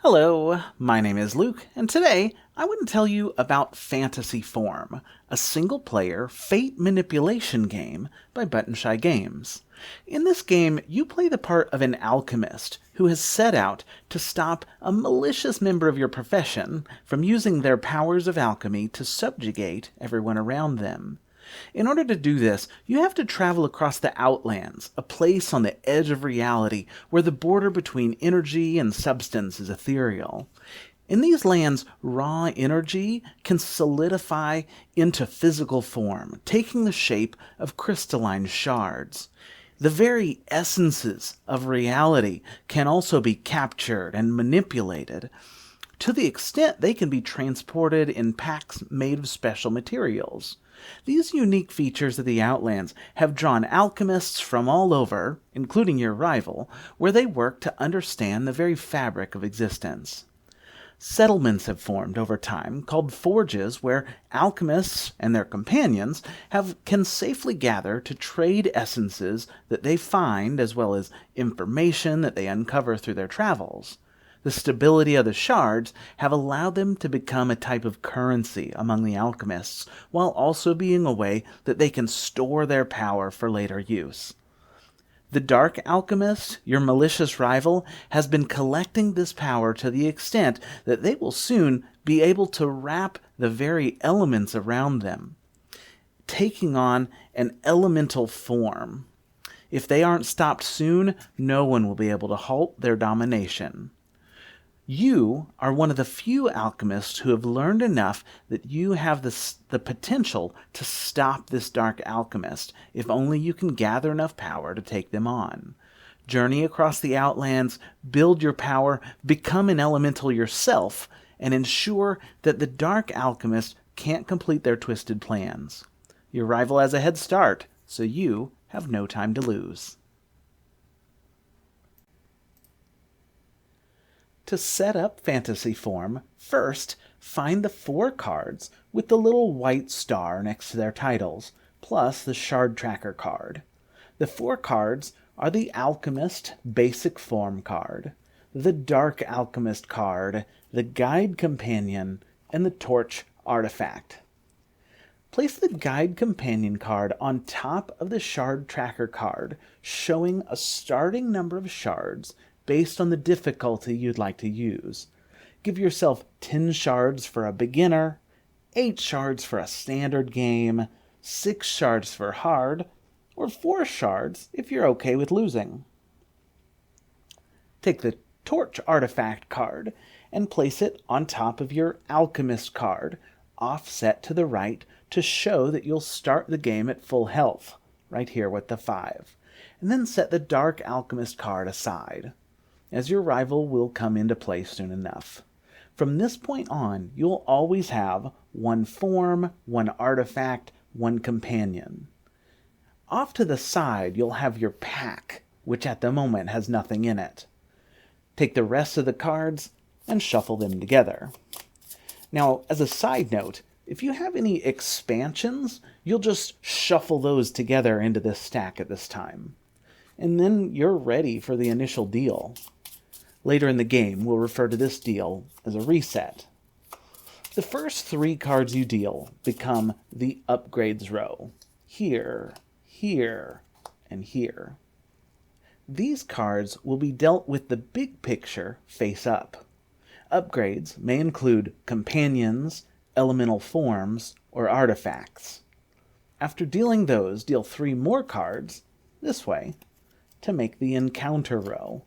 Hello, my name is Luke, and today I want to tell you about FantasyForm, a single-player fate manipulation game by Button Shy Games. In this game, you play the part of an alchemist who has set out to stop a malicious member of your profession from using their powers of alchemy to subjugate everyone around them. In order to do this, you have to travel across the Outlands, a place on the edge of reality where the border between energy and substance is ethereal. In these lands, raw energy can solidify into physical form, taking the shape of crystalline shards. The very essences of reality can also be captured and manipulated, to the extent they can be transported in packs made of special materials. These unique features of the Outlands have drawn alchemists from all over, including your rival, where they work to understand the very fabric of existence. Settlements have formed over time called forges where alchemists and their companions can safely gather to trade essences that they find as well as information that they uncover through their travels. The stability of the shards have allowed them to become a type of currency among the alchemists, while also being a way that they can store their power for later use. The Dark Alchemist, your malicious rival, has been collecting this power to the extent that they will soon be able to wrap the very elements around them, taking on an elemental form. If they aren't stopped soon, no one will be able to halt their domination. You are one of the few alchemists who have learned enough that you have the potential to stop this dark alchemist, if only you can gather enough power to take them on. Journey across the Outlands, build your power, become an elemental yourself, and ensure that the dark alchemist can't complete their twisted plans. Your rival has a head start, so you have no time to lose. To set up FantasyForm, first find the 4 cards with the little white star next to their titles, plus the Shard Tracker card. The 4 cards are the Alchemist Basic Form card, the Dark Alchemist card, the Guide Companion, and the Torch Artifact. Place the Guide Companion card on top of the Shard Tracker card, showing a starting number of shards based on the difficulty you'd like to use. Give yourself 10 shards for a beginner, 8 shards for a standard game, 6 shards for hard, or 4 shards if you're okay with losing. Take the Torch Artifact card and place it on top of your Alchemist card, offset to the right to show that you'll start the game at full health, right here with the 5. And then set the Dark Alchemist card aside, as your rival will come into play soon enough. From this point on, you'll always have 1 form, 1 artifact, 1 companion. Off to the side, you'll have your pack, which at the moment has nothing in it. Take the rest of the cards and shuffle them together. Now, as a side note, if you have any expansions, you'll just shuffle those together into this stack at this time. And then you're ready for the initial deal. Later in the game, we'll refer to this deal as a reset. The first 3 cards you deal become the upgrades row. Here, here, and here. These cards will be dealt with the big picture face up. Upgrades may include companions, elemental forms, or artifacts. After dealing those, deal 3 more cards, this way, to make the encounter row.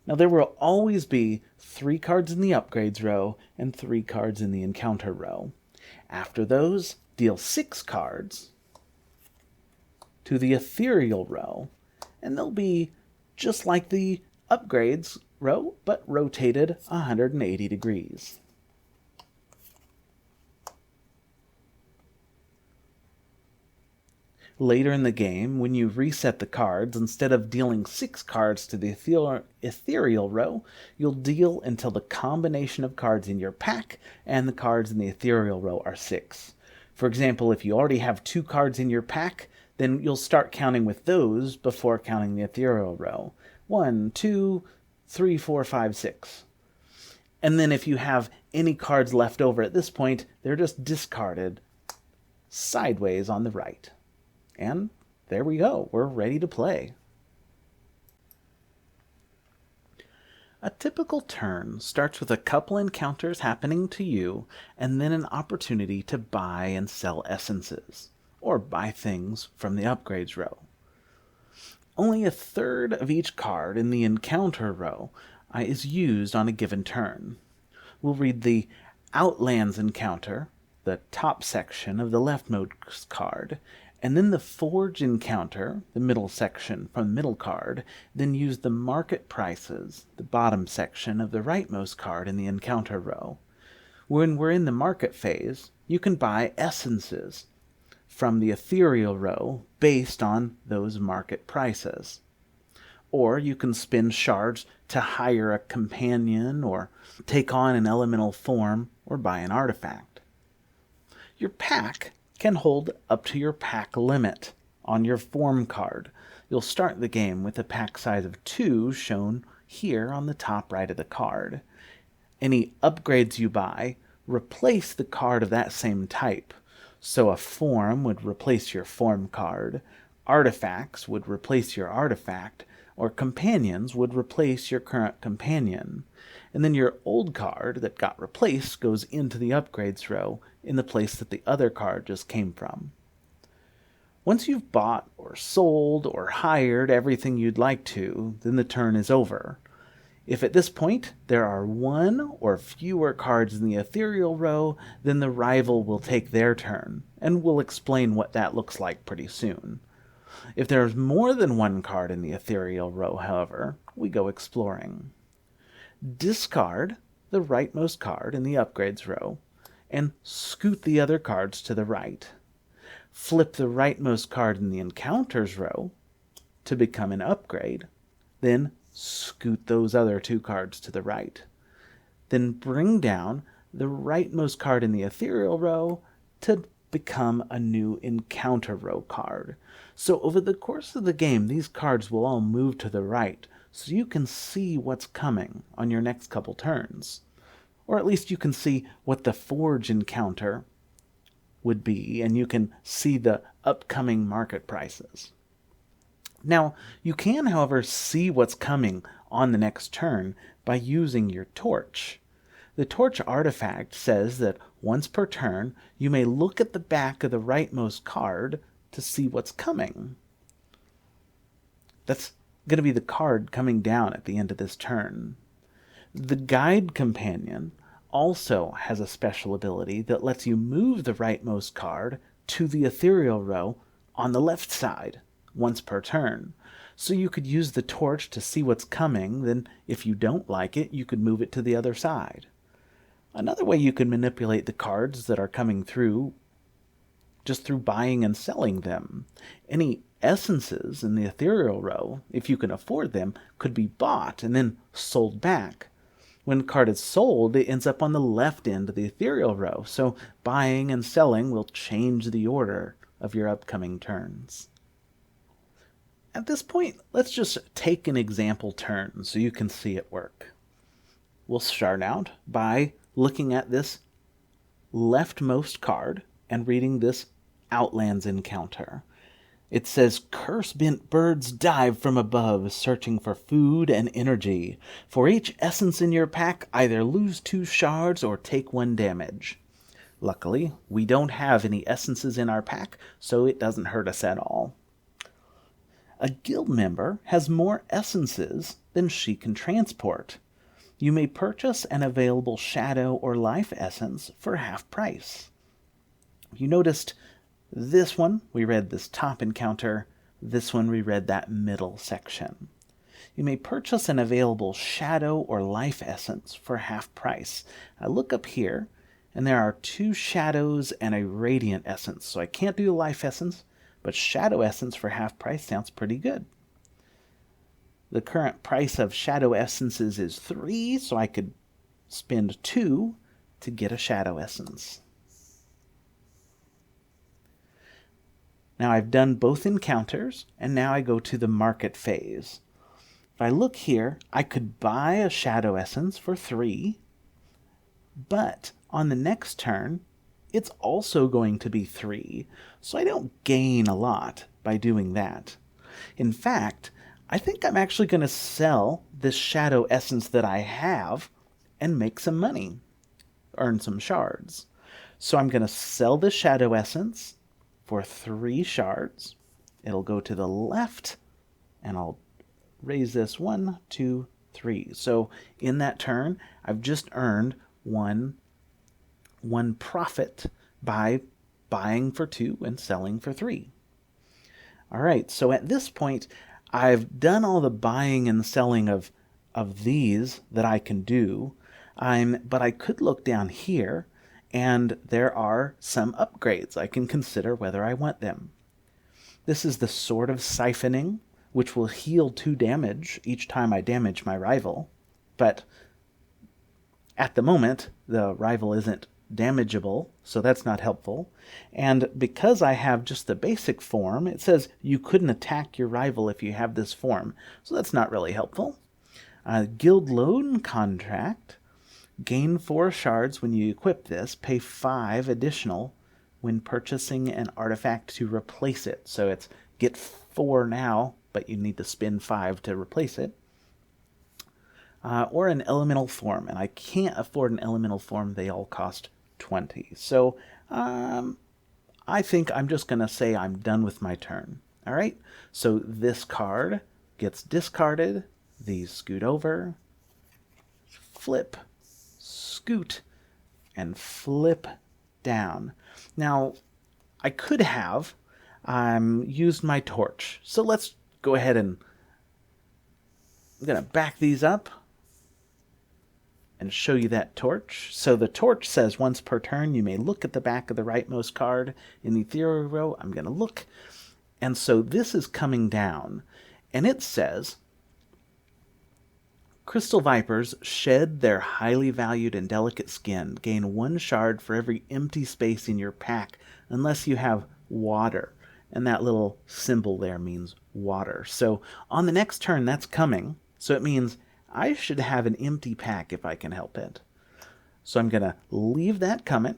Now there will always be 3 cards in the upgrades row and 3 cards in the encounter row. After those, deal 6 cards to the ethereal row, and they'll be just like the upgrades row, but rotated 180 degrees. Later in the game, when you reset the cards, instead of dealing 6 cards to the ethereal row, you'll deal until the combination of cards in your pack and the cards in the ethereal row are 6. For example, if you already have 2 cards in your pack, then you'll start counting with those before counting the ethereal row. 1, 2, 3, 4, 5, 6. And then if you have any cards left over at this point, they're just discarded sideways on the right. And there we go. We're ready to play. A typical turn starts with a couple encounters happening to you, and then an opportunity to buy and sell essences, or buy things from the upgrades row. Only a third of each card in the encounter row is used on a given turn. We'll read the Outlands encounter, the top section of the leftmost card, and then the Forge encounter, the middle section from the middle card, then use the Market Prices, the bottom section of the rightmost card in the encounter row. When we're in the market phase, you can buy essences from the ethereal row based on those market prices. Or you can spend shards to hire a companion or take on an elemental form or buy an artifact. Your pack can hold up to your pack limit on your form card. You'll start the game with a pack size of 2 shown here on the top right of the card. Any upgrades you buy replace the card of that same type. So a form would replace your form card, artifacts would replace your artifact, or companions would replace your current companion. And then your old card that got replaced goes into the upgrades row in the place that the other card just came from. Once you've bought or sold or hired everything you'd like to, then the turn is over. If at this point there are one or fewer cards in the ethereal row, then the rival will take their turn, and we'll explain what that looks like pretty soon. If there's more than one card in the ethereal row, however, we go exploring. Discard the rightmost card in the upgrades row and scoot the other cards to the right. Flip the rightmost card in the encounters row to become an upgrade, then scoot those other 2 cards to the right. Then bring down the rightmost card in the ethereal row to become a new encounter row card. So over the course of the game, these cards will all move to the right, so you can see what's coming on your next couple turns. Or at least you can see what the Forge encounter would be, and you can see the upcoming market prices. Now, you can, however, see what's coming on the next turn by using your torch. The torch artifact says that once per turn, you may look at the back of the rightmost card to see what's coming. That's going to be the card coming down at the end of this turn. The Guide Companion also has a special ability that lets you move the rightmost card to the ethereal row on the left side once per turn. So you could use the torch to see what's coming, then if you don't like it, you could move it to the other side. Another way you can manipulate the cards that are coming through just through buying and selling them. Any essences in the ethereal row, if you can afford them, could be bought and then sold back. When a card is sold, it ends up on the left end of the ethereal row, so buying and selling will change the order of your upcoming turns. At this point, let's just take an example turn so you can see it work. We'll start out by looking at this leftmost card and reading this Outlands encounter. It says, "Curse-bent birds dive from above, searching for food and energy. For each essence in your pack, either lose 2 shards or take 1 damage. Luckily, we don't have any essences in our pack, so it doesn't hurt us at all. A guild member has more essences than she can transport. You may purchase an available shadow or life essence for half price." You noticed this one, we read this top encounter. This one, we read that middle section. You may purchase an available shadow or life essence for half price. I look up here, and there are 2 shadows and a radiant essence. So I can't do the life essence, but shadow essence for half price sounds pretty good. The current price of shadow essences is 3, so I could spend 2 to get a shadow essence. Now I've done both encounters, and now I go to the market phase. If I look here, I could buy a shadow essence for 3, But on the next turn, it's also going to be 3, so I don't gain a lot by doing that. In fact, I think I'm actually going to sell this shadow essence that I have and make some money, earn some shards. So I'm going to sell the shadow essence for 3 shards. It'll go to the left, and I'll raise this 1, 2, 3. So in that turn, I've just earned one profit by buying for 2 and selling for 3. All right, so at this point, I've done all the buying and selling of these that I can do, but I could look down here, and there are some upgrades. I can consider whether I want them. This is the Sword of Siphoning, which will heal 2 damage each time I damage my rival, but at the moment, the rival isn't damageable, so that's not helpful. And because I have just the basic form, it says you couldn't attack your rival if you have this form, so that's not really helpful. Guild Loan Contract. Gain 4 shards when you equip this, pay 5 additional when purchasing an artifact to replace it. So it's get 4 now, but you need to spend 5 to replace it. Or an elemental form, and I can't afford an elemental form. They all cost 20. So I think I'm just going to say I'm done with my turn. All right, so this card gets discarded. These scoot over, flip, scoot, and flip down. Now, I could have used my torch. So let's go ahead and I'm going to back these up and show you that torch. So the torch says once per turn you may look at the back of the rightmost card in the ethereal row. I'm going to look. And so this is coming down, and it says Crystal Vipers shed their highly valued and delicate skin. Gain 1 shard for every empty space in your pack unless you have water. And that little symbol there means water. So on the next turn, that's coming. So it means I should have an empty pack if I can help it. So I'm going to leave that coming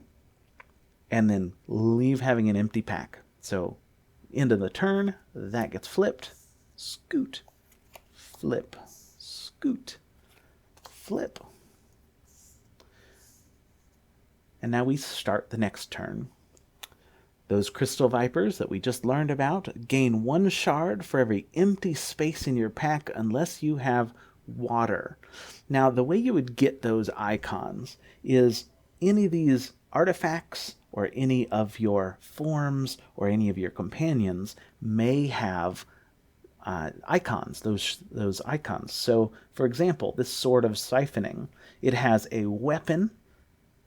and then leave having an empty pack. So end of the turn, that gets flipped. Scoot, flip, scoot, flip. And now we start the next turn. Those Crystal Vipers that we just learned about gain 1 shard for every empty space in your pack unless you have water. Now, the way you would get those icons is any of these artifacts or any of your forms or any of your companions may have icons, those icons. So, for example, this Sword of Siphoning, it has a weapon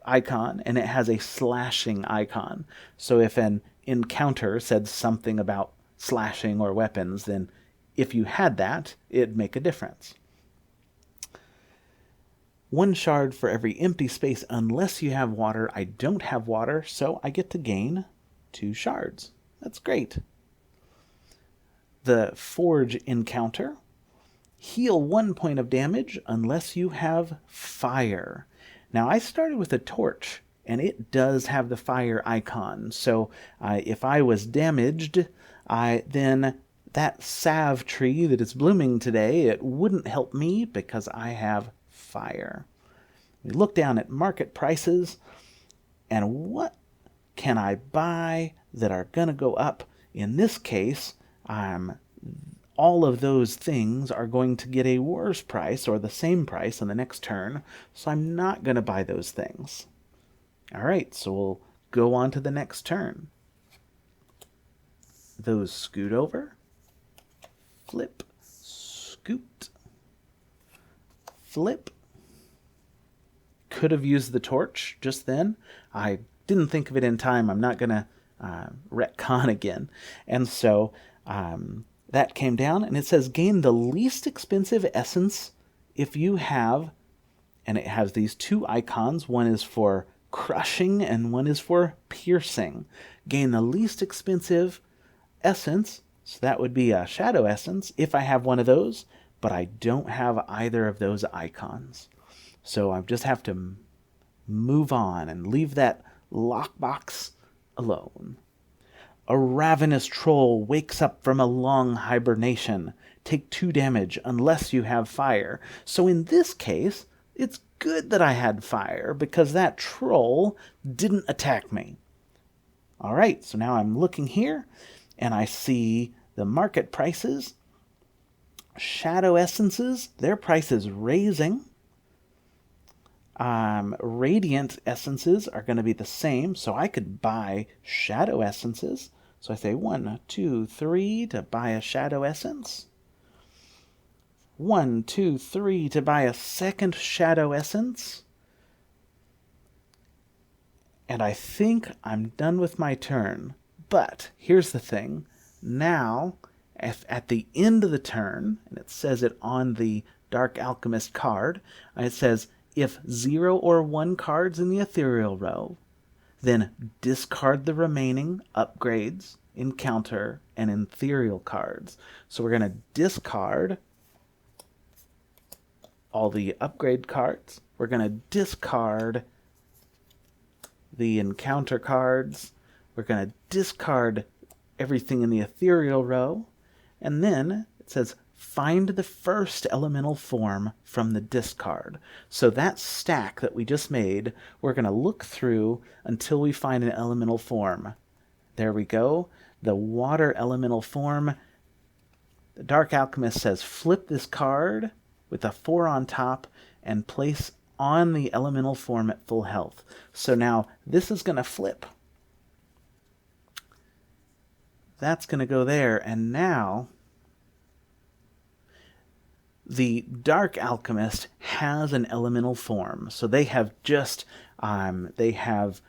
icon and it has a slashing icon. So if an encounter said something about slashing or weapons, then if you had that, it'd make a difference. 1 shard for every empty space unless you have water. I don't have water, so I get to gain 2 shards. That's great. The Forge encounter. Heal 1 point of damage unless you have fire. Now, I started with a torch, and it does have the fire icon. So if I was damaged, then that salve tree that is blooming today, it wouldn't help me because I have fire. We look down at market prices, and what can I buy that are going to go up? In this case, all of those things are going to get a worse price or the same price on the next turn, so I'm not going to buy those things. All right, so we'll go on to the next turn. Those scoot over, flip, scoot, flip. Could have used the torch just then. I didn't think of it in time. I'm not going to retcon again. And so that came down, and it says gain the least expensive essence if you have, and it has these 2 icons. One is for crushing and one is for piercing. Gain the least expensive essence, so that would be a shadow essence if I have one of those, but I don't have either of those icons. So I just have to move on and leave that lockbox alone. A ravenous troll wakes up from a long hibernation. Take 2 damage unless you have fire. So in this case, it's good that I had fire because that troll didn't attack me. All right, so now I'm looking here and I see the market prices. Shadow essences, their price is raising. Radiant essences are going to be the same, so I could buy shadow essences. So I say 1, 2, 3 to buy a shadow essence. 1, 2, 3 to buy a second shadow essence. And I think I'm done with my turn. But here's the thing. Now, if at the end of the turn, and it says it on the Dark Alchemist card, it says, if 0 or 1 cards in the ethereal row, then discard the remaining upgrades, encounter, and ethereal cards. So we're going to discard all the upgrade cards. We're going to discard the encounter cards. We're going to discard everything in the ethereal row. And then it says, find the first elemental form from the discard. So that stack that we just made, we're going to look through until we find an elemental form. There we go. The water elemental form. The Dark Alchemist says flip this card with a 4 on top and place on the elemental form at full health. So now this is going to flip. That's going to go there. And now the Dark Alchemist has an elemental form. So they have just, they have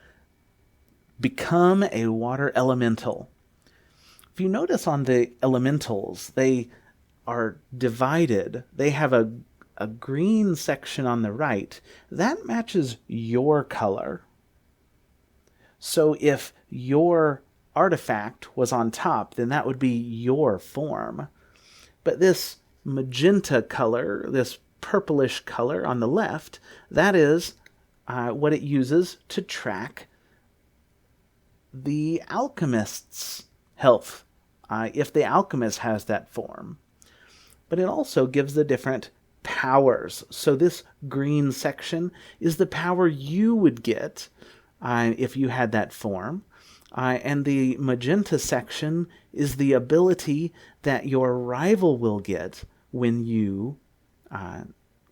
become a water elemental. If you notice on the elementals, they are divided. They have a green section on the right. That matches your color. So if your artifact was on top, then that would be your form. But this magenta color, this purplish color on the left, that is what it uses to track the alchemist's health, if the alchemist has that form. But it also gives the different powers. So this green section is the power you would get if you had that form. And the magenta section is the ability that your rival will get when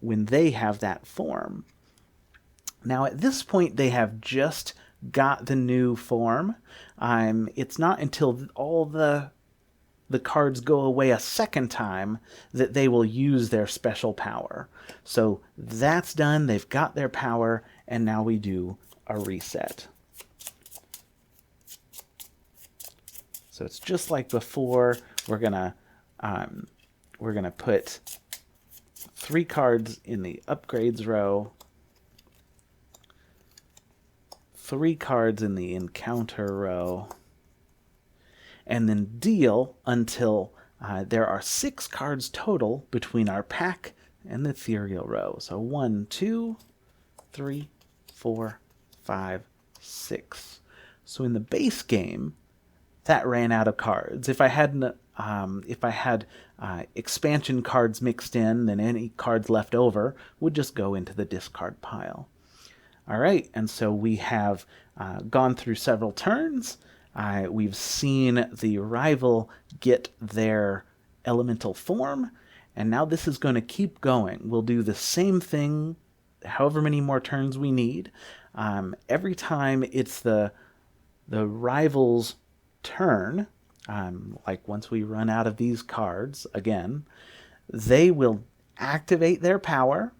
they have that form. Now at this point they have just got the new form. It's not until all the cards go away a second time that they will use their special power. So that's done. They've got their power, and now we do a reset. So it's just like before. We're gonna put 3 cards in the upgrades row, 3 cards in the encounter row, and then deal until there are 6 cards total between our pack and the ethereal row. So 1, 2, 3, 4, 5, 6. So in the base game, that ran out of cards. If I had expansion cards mixed in, then any cards left over would just go into the discard pile. All right, and so we have gone through several turns. We've seen the rival get their elemental form, and now this is going to keep going. We'll do the same thing however many more turns we need. Every time it's the rival's turn, like once we run out of these cards again, they will activate their power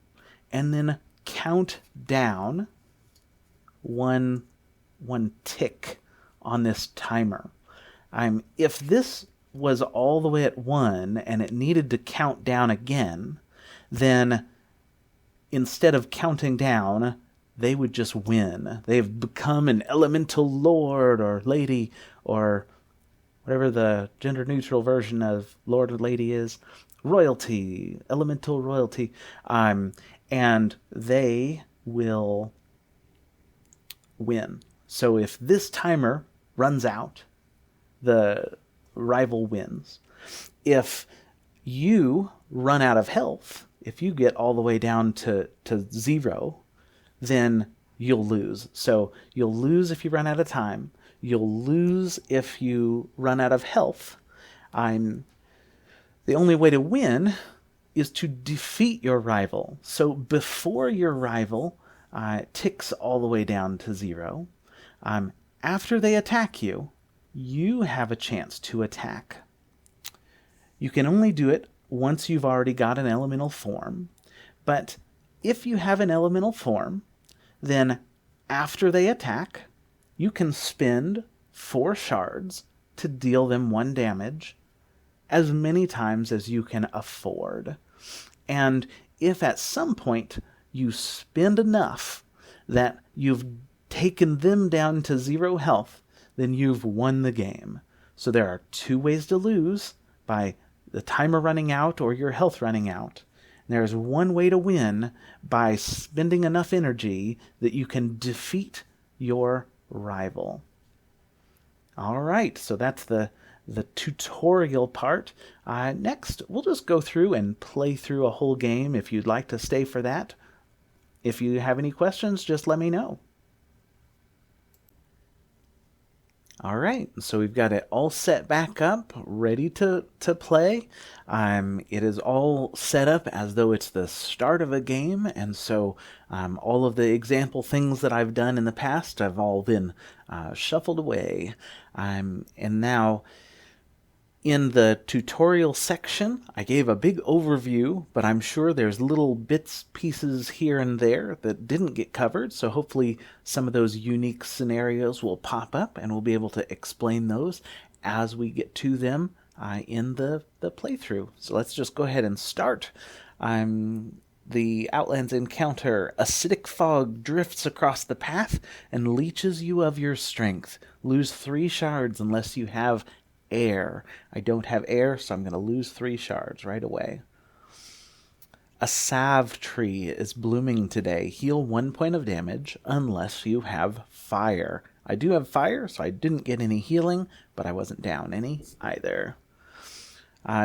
and then count down one tick on this timer. If this was all the way at 1 and it needed to count down again, then instead of counting down, they would just win. They've become an elemental lord or lady, or whatever the gender-neutral version of lord or lady is. Royalty, elemental royalty. And they will win. So if this timer runs out, the rival wins. If you run out of health, if you get all the way down to 0, then you'll lose. So you'll lose if you run out of time. You'll lose if you run out of health. The only way to win is to defeat your rival. So before your rival ticks all the way down to 0, after they attack you, you have a chance to attack. You can only do it once you've already got an elemental form, but if you have an elemental form, then after they attack, you can spend 4 shards to deal them 1 damage as many times as you can afford. And if at some point you spend enough that you've taken them down to 0 health, then you've won the game. So there are 2 ways to lose, by the timer running out or your health running out. And there's 1 way to win, by spending enough energy that you can defeat your rival. All right, so that's the tutorial part. Next, we'll just go through and play through a whole game if you'd like to stay for that. If you have any questions, just let me know. All right, so we've got it all set back up, ready to play. It is all set up as though it's the start of a game, and so all of the example things that I've done in the past have all been shuffled away. And now, in the tutorial section, I gave a big overview, but I'm sure there's little bits, pieces here and there that didn't get covered, so hopefully some of those unique scenarios will pop up, and we'll be able to explain those as we get to them in the playthrough. So let's just go ahead and start. The Outlands encounter: acidic fog drifts across the path and leeches you of your strength. Lose 3 shards unless you have air. I don't have air, so I'm going to lose 3 shards right away. A salve tree is blooming today. Heal 1 point of damage unless you have fire. I do have fire, so I didn't get any healing, but I wasn't down any either.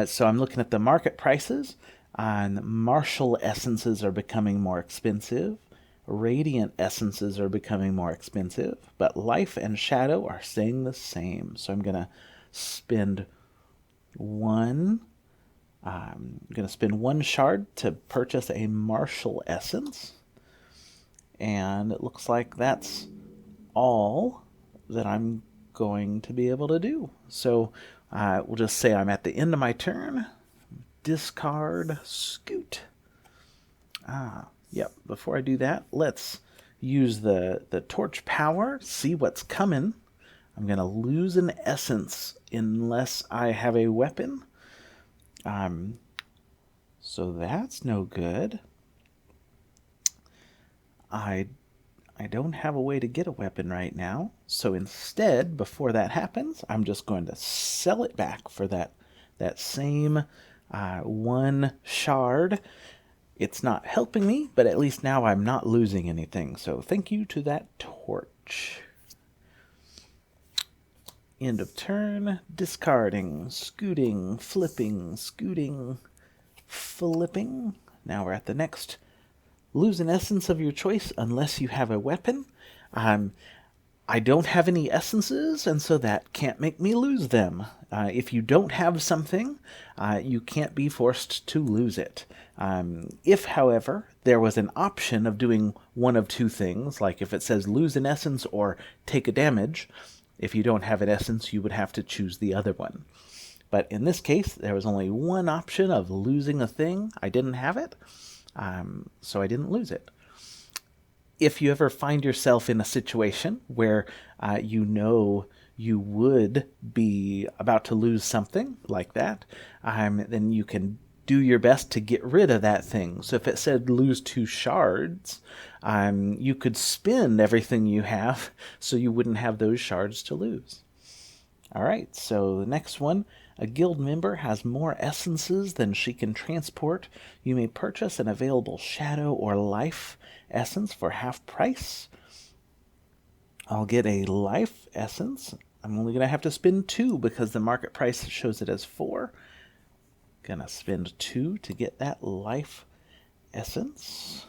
So I'm looking at the market prices. Martial essences are becoming more expensive. Radiant essences are becoming more expensive, but life and shadow are staying the same. So I'm going to spend 1 shard to purchase a martial essence, and it looks like that's all that I'm going to be able to do. So we'll just say I'm at the end of my turn. Discard, scoot. Yep, before I do that, let's use the torch power, see what's coming. I'm going to lose an essence unless I have a weapon. So that's no good. I don't have a way to get a weapon right now. So instead, before that happens, I'm just going to sell it back for that same 1 shard. It's not helping me, but at least now I'm not losing anything. So thank you to that torch. End of turn, discarding, scooting, flipping, scooting, flipping. Now we're at the next. Lose an essence of your choice unless you have a weapon. I don't have any essences, and so that can't make me lose them. If you don't have something, you can't be forced to lose it. If, however, there was an option of doing one of 2 things, like if it says lose an essence or take a damage, if you don't have an essence, you would have to choose the other one. But in this case, there was only one option of losing a thing. I didn't have it, so I didn't lose it. If you ever find yourself in a situation where you know you would be about to lose something like that, then you can do your best to get rid of that thing. So if it said lose 2 shards, you could spend everything you have so you wouldn't have those shards to lose. All right, so the next one. A guild member has more essences than she can transport. You may purchase an available shadow or life essence for half price. I'll get a life essence. I'm only going to have to spend 2 because the market price shows it as 4. Gonna spend 2 to get that life essence.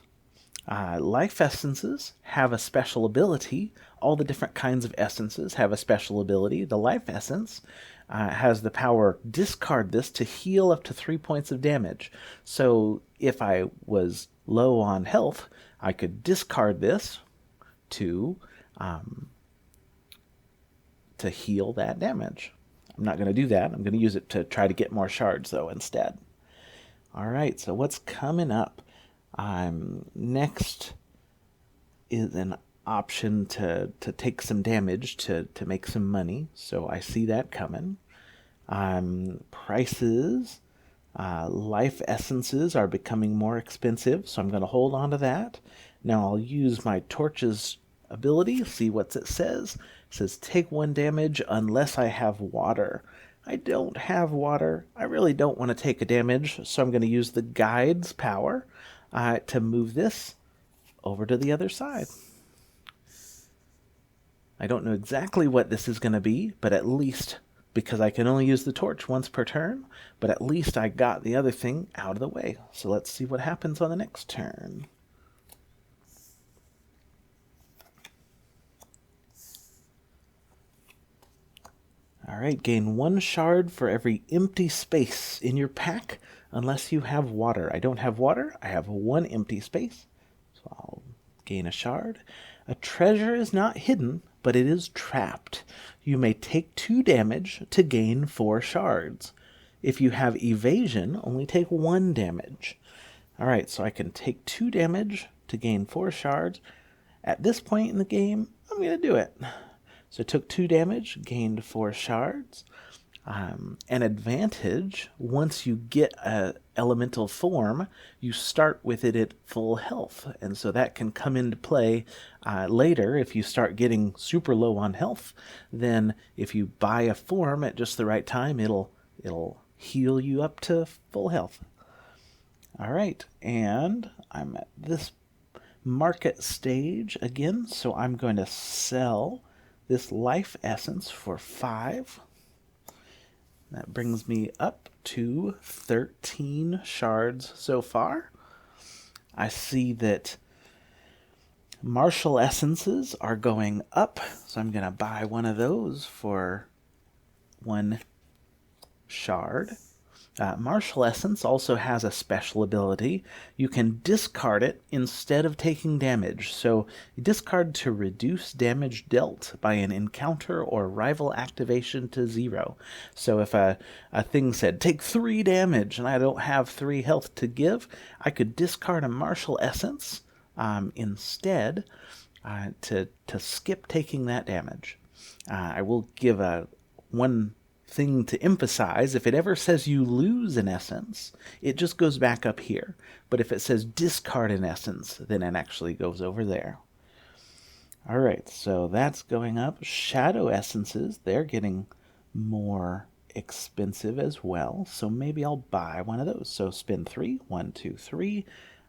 Life essences have a special ability. All the different kinds of essences have a special ability. The life essence has the power, discard this to heal up to 3 points of damage. So if I was low on health, I could discard this to heal that damage. I'm not going to do that. I'm going to use it to try to get more shards, though, instead. All right, so what's coming up? Next is an option to take some damage to make some money, so I see that coming. Prices, life essences are becoming more expensive, so I'm going to hold on to that. Now I'll use my torches ability, see what it says. It says take 1 damage unless I have water. I don't have water. I really don't want to take a damage, so I'm going to use the guide's power to move this over to the other side. I don't know exactly what this is going to be, but at least, because I can only use the torch once per turn, but at least I got the other thing out of the way. So let's see what happens on the next turn. Alright, gain 1 shard for every empty space in your pack unless you have water. I don't have water. I have 1 empty space, so I'll gain a shard. A treasure is not hidden, but it is trapped. You may take 2 damage to gain 4 shards. If you have evasion, only take 1 damage. Alright, so I can take 2 damage to gain 4 shards. At this point in the game, I'm going to do it. So took 2 damage, gained 4 shards. An advantage, once you get an elemental form, you start with it at full health. And so that can come into play later if you start getting super low on health. Then if you buy a form at just the right time, it'll heal you up to full health. All right, and I'm at this market stage again, so I'm going to sell this life essence for 5. That brings me up to 13 shards so far. I see that martial essences are going up, so I'm going to buy one of those for 1 shard. Martial Essence also has a special ability. You can discard it instead of taking damage. So you discard to reduce damage dealt by an encounter or rival activation to 0. So if a thing said, take 3 damage, and I don't have 3 health to give, I could discard a Martial Essence instead to skip taking that damage. I will give one thing to emphasize. If it ever says you lose an essence, it just goes back up here. But if it says discard an essence, then it actually goes over there. All right, so that's going up. Shadow essences, they're getting more expensive as well. So maybe I'll buy one of those. So spend 3. 1, 2, 3.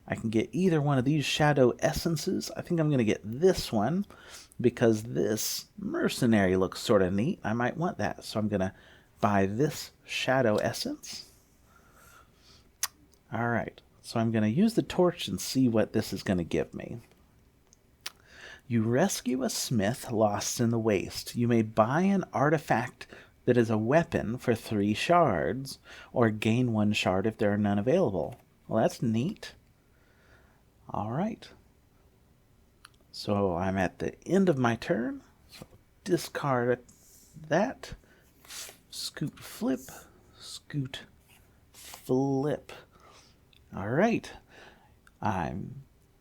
I can get either one of these shadow essences. I think I'm going to get this one because this mercenary looks sort of neat. I might want that. So I'm going to buy this shadow essence. All right. So I'm going to use the torch and see what this is going to give me. You rescue a smith lost in the waste. You may buy an artifact that is a weapon for 3 shards, or gain 1 shard if there are none available. Well, that's neat. All right. So I'm at the end of my turn. So discard that. Scoot, flip. Scoot, flip. All right.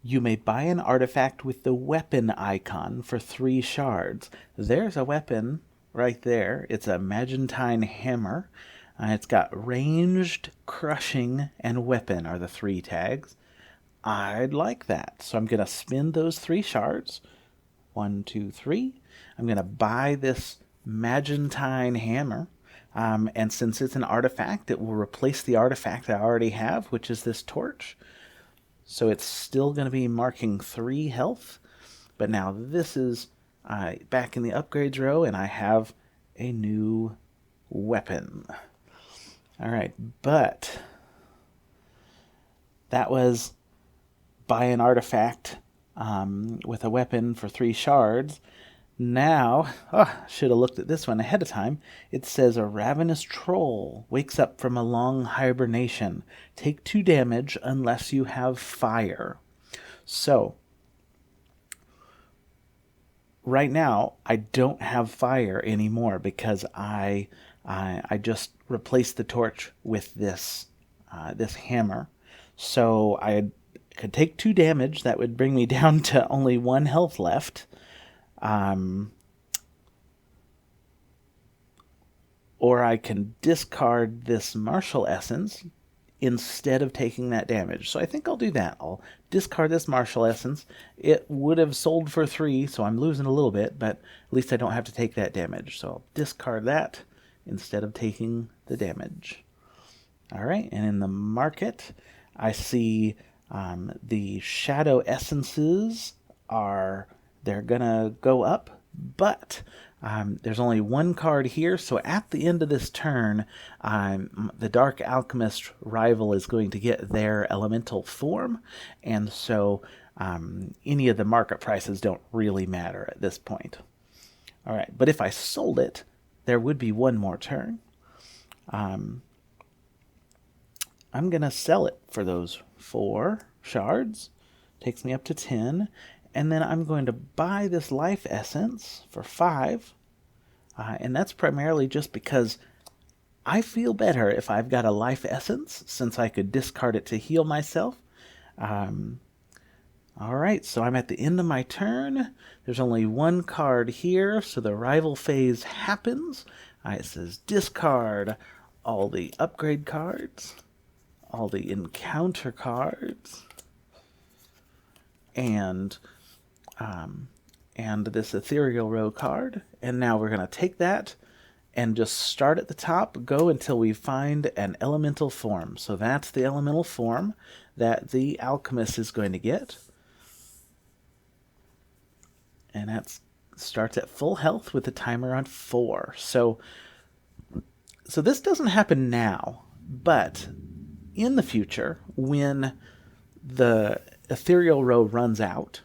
You may buy an artifact with the weapon icon for 3 shards. There's a weapon right there. It's a Magentine hammer. It's got ranged, crushing, and weapon are the 3 tags. I'd like that. So I'm going to spend those 3 shards. 1, 2, 3. I'm going to buy this Magentine hammer. And since it's an artifact, it will replace the artifact I already have, which is this torch. So it's still going to be marking 3 health. But now this is back in the upgrades row, and I have a new weapon. All right, but that was buy an artifact with a weapon for 3 shards. Now, should have looked at this one ahead of time. It says a ravenous troll wakes up from a long hibernation. Take 2 damage unless you have fire. So, right now, I don't have fire anymore because I just replaced the torch with this hammer. So I could take 2 damage. That would bring me down to only 1 health left. Or I can discard this martial essence instead of taking that damage. So I think I'll do that. I'll discard this martial essence. It would have sold for 3, so I'm losing a little bit, but at least I don't have to take that damage. So I'll discard that instead of taking the damage. All right, and in the market, I see the shadow essences they're gonna go up, but there's only 1 card here, so at the end of this turn, the Dark Alchemist rival is going to get their elemental form, and so any of the market prices don't really matter at this point. All right, but if I sold it, there would be 1 more turn. I'm going to sell it for those 4 shards. Takes me up to 10. And then I'm going to buy this life essence for 5. And that's primarily just because I feel better if I've got a life essence, since I could discard it to heal myself. All right, so I'm at the end of my turn. There's only 1 card here, so the rival phase happens. It says discard all the upgrade cards, all the encounter cards, and this ethereal row card. And now we're going to take that and just start at the top, go until we find an elemental form. So that's the elemental form that the alchemist is going to get. And that starts at full health with the timer on 4. So this doesn't happen now, but in the future, when the ethereal row runs out,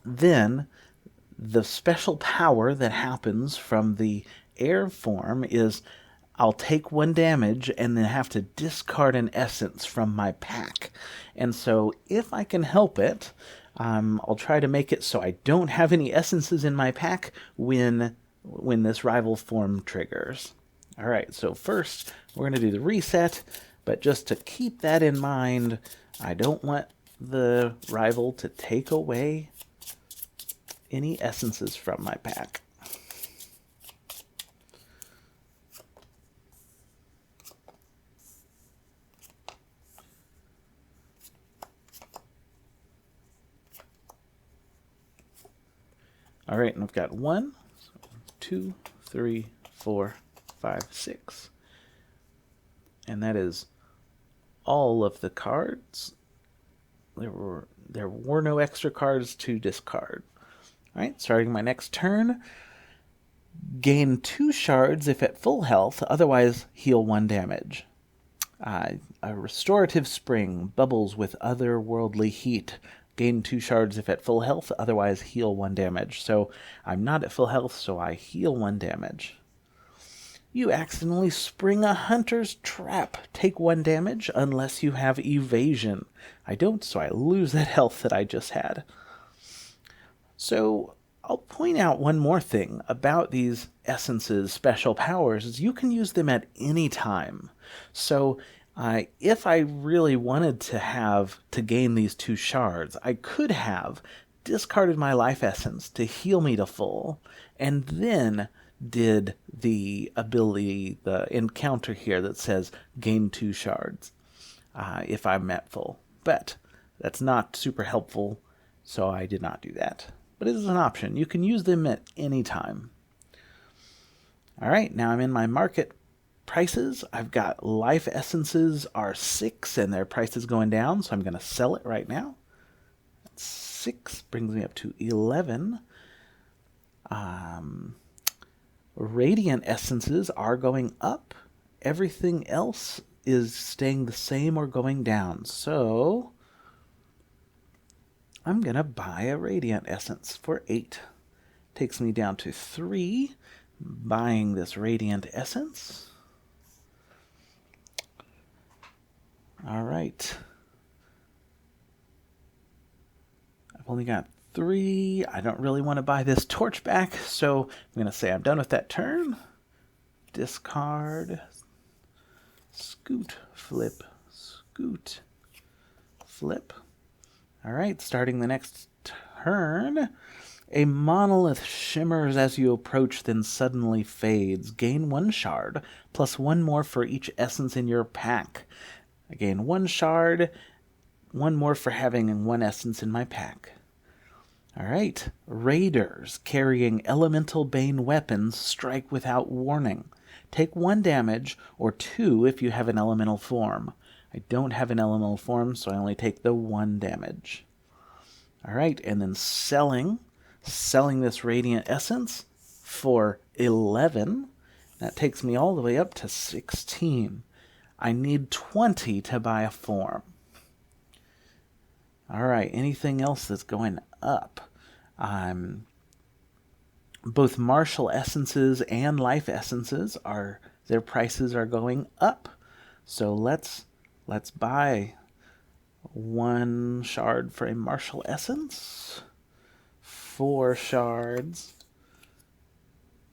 then the special power that happens from the air form is I'll take 1 damage and then have to discard an essence from my pack. And so if I can help it, I'll try to make it so I don't have any essences in my pack when this rival form triggers. All right, so first we're going to do the reset, but just to keep that in mind, I don't want the rival to take away any essences from my pack. All right, and I've got 1, 2, 3, 4, 5, 6. And that is all of the cards. There were no extra cards to discard. All right, starting my next turn. Gain 2 shards if at full health, otherwise heal 1 damage. A restorative spring bubbles with otherworldly heat. Gain 2 shards if at full health, otherwise heal 1 damage. So I'm not at full health, so I heal 1 damage. You accidentally spring a hunter's trap. Take 1 damage unless you have evasion. I don't, so I lose that health that I just had. So I'll point out one more thing about these essences' special powers is you can use them at any time. So if I really wanted to gain these 2 shards, I could have discarded my life essence to heal me to full, and then did the ability, the encounter here that says gain 2 shards if I'm at full. But that's not super helpful, so I did not do that. But it is an option. You can use them at any time. All right, now I'm in my market prices. I've got life essences are 6 and their price is going down, so I'm going to sell it right now. 6 brings me up to 11. Radiant essences are going up. Everything else is staying the same or going down. So I'm going to buy a radiant essence for 8. Takes me down to 3. Buying this radiant essence. All right. I've only got 3. I don't really want to buy this torch back, so I'm going to say I'm done with that turn. Discard. Scoot, flip, scoot, flip. All right, starting the next turn. A monolith shimmers as you approach, then suddenly fades. Gain 1 shard, plus 1 more for each essence in your pack. I gain 1 shard, 1 more for having 1 essence in my pack. All right, raiders carrying elemental bane weapons strike without warning. Take 1 damage, or 2 if you have an elemental form. I don't have an elemental form, so I only take the 1 damage. All right, and then selling this radiant essence for 11. That takes me all the way up to 16. I need 20 to buy a form. All right, anything else that's going up? Both martial essences and life essences their prices are going up. So let's buy 1 shard for a martial essence, 4 shards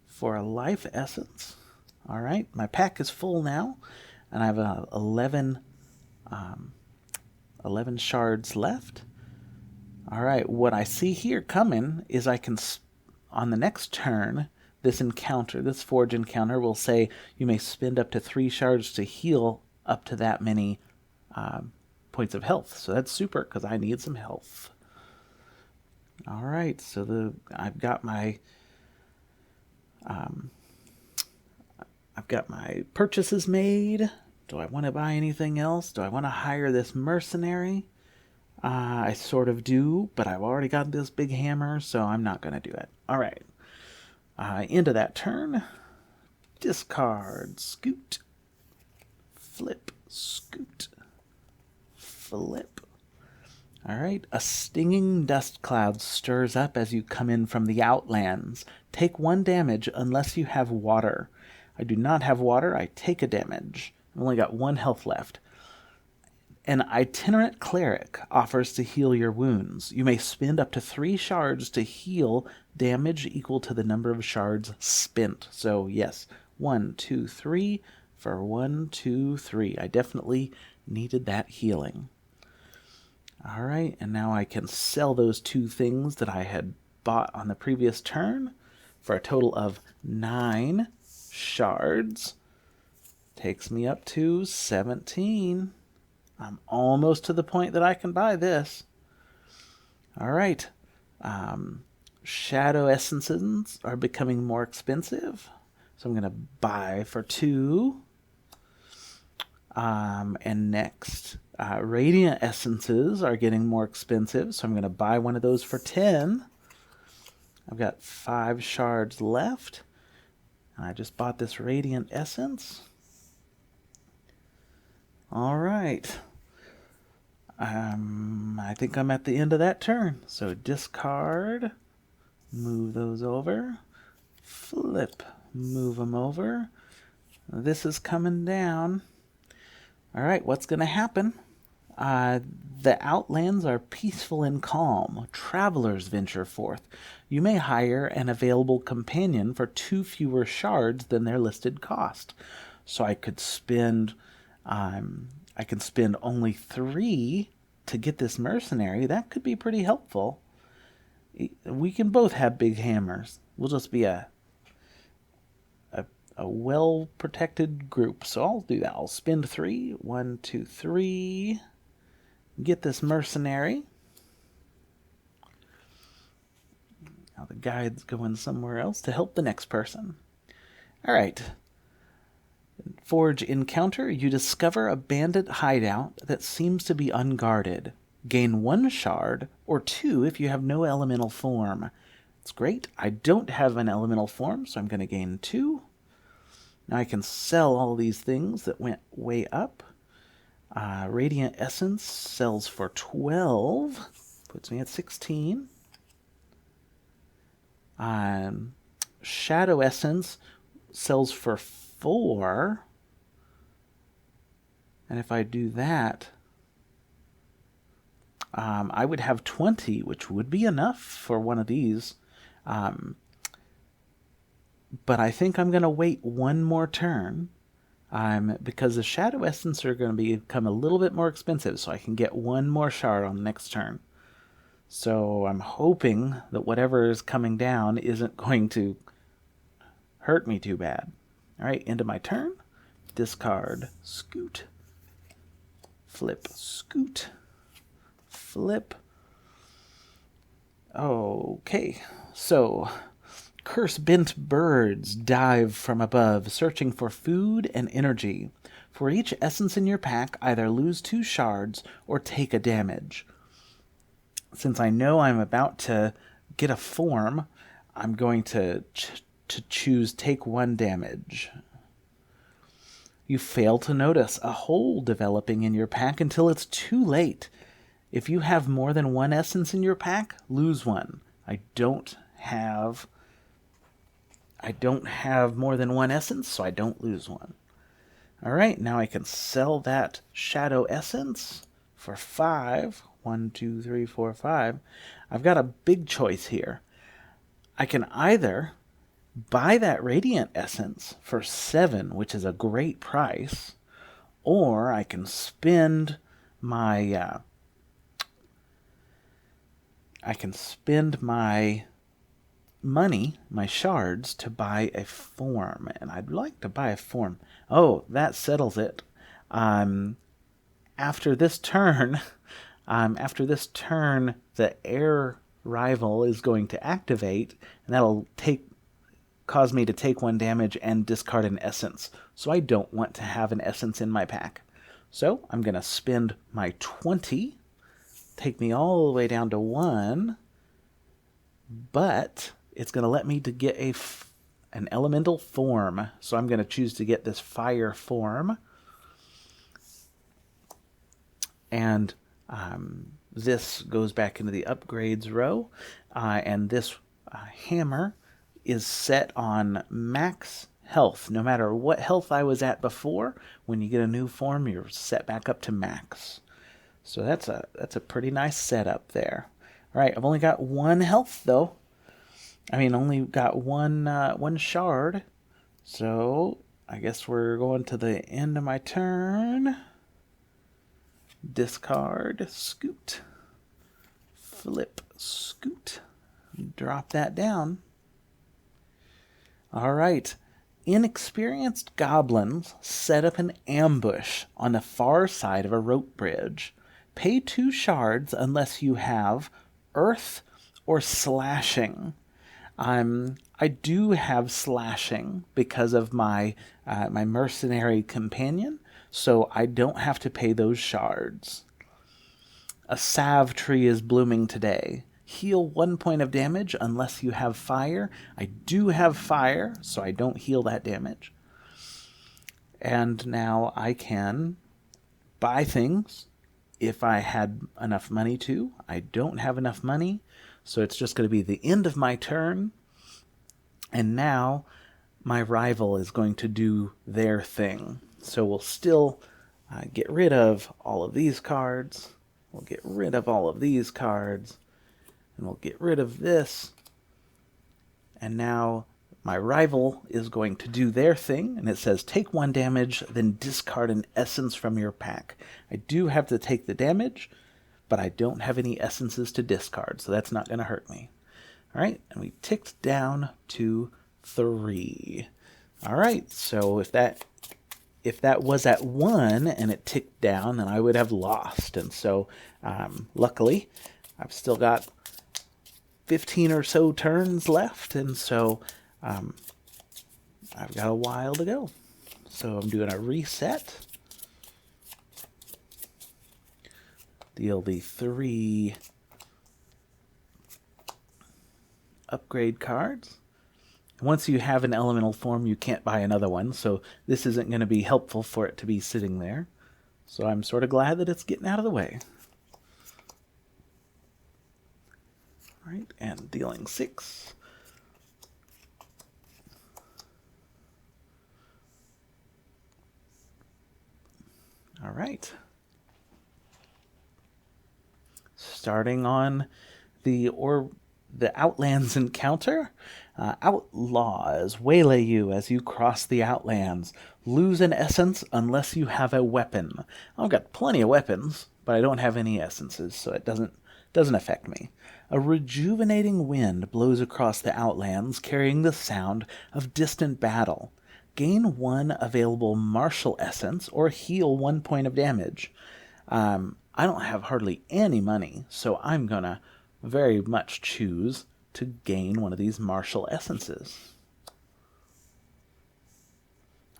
for a life essence. All right, my pack is full now, and I have 11 shards left. All right, what I see here coming is I can, on the next turn, this forge encounter will say you may spend up to 3 shards to heal up to that many points of health. So that's super, because I need some health. All right, so I've got my purchases made. Do I want to buy anything else? Do I want to hire this mercenary? I sort of do, but I've already got this big hammer, so I'm not going to do it. All right. Into that turn. Discard. Scoot. Flip. Scoot. Flip. All right. A stinging dust cloud stirs up as you come in from the outlands. Take 1 damage unless you have water. I do not have water. I take a damage. I've only got 1 health left. An itinerant cleric offers to heal your wounds. You may spend up to 3 shards to heal damage equal to the number of shards spent. So yes, 1, 2, 3 for 1, 2, 3. I definitely needed that healing. All right, and now I can sell those 2 things that I had bought on the previous turn for a total of 9 shards. Takes me up to 17. I'm almost to the point that I can buy this. All right. Shadow essences are becoming more expensive. So I'm going to buy for 2. And next, radiant essences are getting more expensive. So I'm going to buy one of those for 10. I've got 5 shards left. And I just bought this radiant essence. All right. I think I'm at the end of that turn. So discard, move those over, flip, move them over. This is coming down. All right, what's going to happen? The outlands are peaceful and calm. Travelers venture forth. You may hire an available companion for 2 fewer shards than their listed cost. So I could spend only 3 to get this mercenary. That could be pretty helpful. We can both have big hammers. We'll just be a well-protected group. So I'll do that. I'll spend 3. 1, 2, 3. Get this mercenary. Now the guide's going somewhere else to help the next person. All right. Forge encounter. You discover a bandit hideout that seems to be unguarded. Gain 1 shard, or 2 if you have no elemental form. It's great. I don't have an elemental form, so I'm going to gain 2. Now I can sell all these things that went way up. Radiant Essence sells for 12. Puts me at 16. Shadow Essence sells for 4. And if I do that, I would have 20, which would be enough for one of these. But I think I'm going to wait one more turn because the Shadow Essence are going to become a little bit more expensive, so I can get one more shard on the next turn. So I'm hoping that whatever is coming down isn't going to hurt me too bad. All right, end of my turn. Discard, scoot, flip, scoot, flip. Okay, so curse-bent birds dive from above, searching for food and energy. For each essence in your pack, either lose 2 shards or take a damage. Since I know I'm about to get a form, I'm going to choose take 1 damage. You fail to notice a hole developing in your pack until it's too late. If you have more than 1 essence in your pack, lose 1. I don't have more than 1 essence, so I don't lose 1. All right, now I can sell that Shadow Essence for 5. 1, 2, 3, 4, 5. I've got a big choice here. I can either buy that Radiant Essence for 7, which is a great price, or I can spend my money, my shards, to buy a form, and I'd like to buy a form. Oh, that settles it. After this turn, the air rival is going to activate, and that'll cause me to take 1 damage and discard an essence. So I don't want to have an essence in my pack. So I'm going to spend my 20, take me all the way down to 1, but it's going to let me to get an elemental form. So I'm going to choose to get this fire form. And this goes back into the upgrades row. And this hammer is set on max health. No matter what health I was at before, when you get a new form, you're set back up to max. So that's a pretty nice setup there. All right, I've only got 1 health though. Only got one shard. So I guess we're going to the end of my turn. Discard, scoot, flip, scoot, drop that down. All right. Inexperienced goblins set up an ambush on the far side of a rope bridge. Pay 2 shards unless you have earth or slashing. I do have slashing because of my mercenary companion, so I don't have to pay those shards. A salve tree is blooming today. Heal 1 point of damage unless you have fire. I do have fire, so I don't heal that damage. And now I can buy things if I had enough money to. I don't have enough money, so it's just going to be the end of my turn. And now my rival is going to do their thing. So we'll still get rid of all of these cards. We'll get rid of all of these cards. And we'll get rid of this. And now my rival is going to do their thing. And it says take 1 damage, then discard an essence from your pack. I do have to take the damage, but I don't have any essences to discard. So that's not going to hurt me. All right. And we ticked down to 3. All right. So if that was at 1 and it ticked down, then I would have lost. And so luckily, I've still got 15 or so turns left, and so I've got a while to go. So I'm doing a reset. Deal the 3 upgrade cards. Once you have an elemental form, you can't buy another one, so this isn't going to be helpful for it to be sitting there. So I'm sort of glad that it's getting out of the way. All right, and dealing 6. All right. Starting on the Outlands encounter, outlaws waylay you as you cross the Outlands. Lose an essence unless you have a weapon. I've got plenty of weapons, but I don't have any essences, so it doesn't affect me. A rejuvenating wind blows across the Outlands, carrying the sound of distant battle. Gain 1 available martial essence or heal 1 point of damage. I don't have hardly any money, so I'm going to very much choose to gain one of these martial essences.